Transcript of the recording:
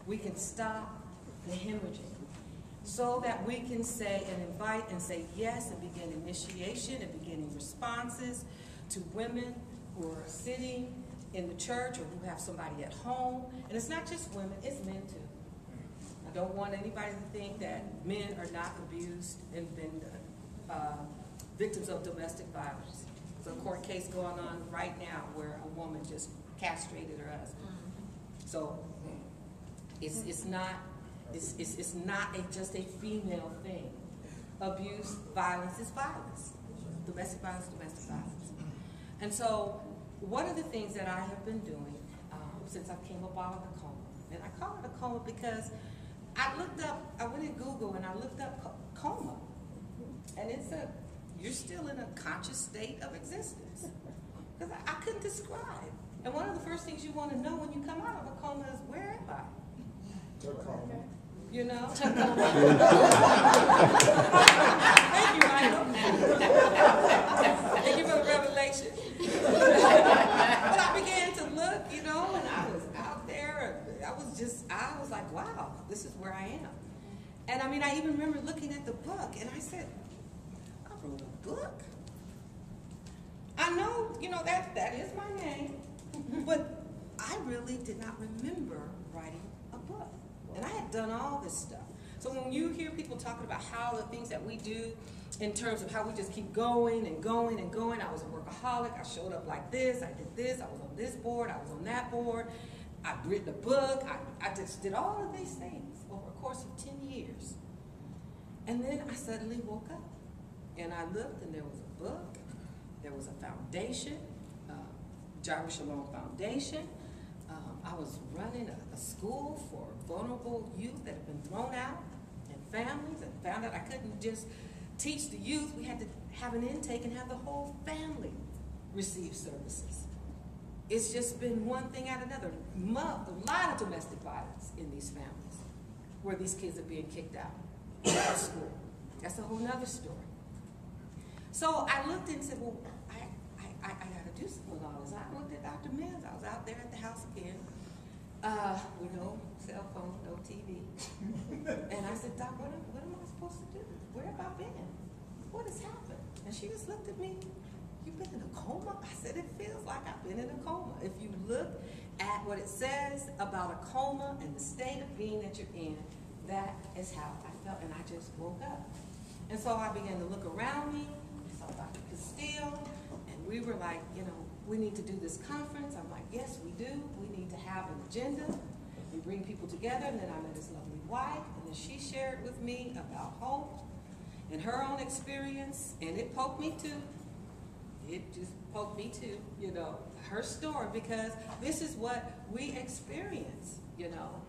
we can stop the hemorrhaging, so that we can say and invite and say yes and begin initiation and beginning responses to women who are sitting in the church or who have somebody at home. And it's not just women, it's men too. I don't want anybody to think that men are not abused and been victims of domestic violence. There's a court case going on right now where a woman just castrated her husband. So it's not just a female thing. Abuse, violence is violence. Domestic violence, domestic violence. And so one of the things that I have been doing since I came up out of the coma, and I call it a coma because I went in Google and I looked up coma, and it said, you're still in a conscious state of existence. Because I couldn't describe. And one of the first things you want to know when you come out of a coma is, where am I? You know? Thank you, Michael. Thank you for the revelation. Well, I began to look, you know, and I was out there. I was like, wow, this is where I am. And I mean, I even remember looking at the book, and I said, I wrote a book? I know, you know, that is my name, but I really did not remember writing a book. And I had done all this stuff. So when you hear people talking about how the things that we do in terms of how we just keep going and going and going, I was a workaholic, I showed up like this, I did this, I was on this board, I was on that board, I've written a book, I just did all of these things over a course of 10 years. And then I suddenly woke up. And I looked, and there was a book, there was a foundation, Jireh Shalom Foundation. I was running a school for vulnerable youth that had been thrown out, and families, and found out I couldn't just teach the youth. We had to have an intake and have the whole family receive services. It's just been one thing out of another. A lot of domestic violence in these families where these kids are being kicked out of school. That's a whole nother story. So I looked and said, well, I got to do something with all this. I looked at Dr. Mims. I was out there at the house again with no cell phone, no TV. And I said, Doc, what am I supposed to do? Where have I been? What has happened? And she just looked at me. You've been in a coma? I said, it feels like I've been in a coma. If you look at what it says about a coma and the state of being that you're in, that is how I felt. And I just woke up. And so I began to look around me. I saw Dr. Castile. And we were like, you know, we need to do this conference. I'm like, yes, we do. We need to have an agenda and bring people together. And then I met his lovely wife, and then she shared with me about hope and her own experience, and it poked me too. It just poked me too, you know, her story, because this is what we experience, you know.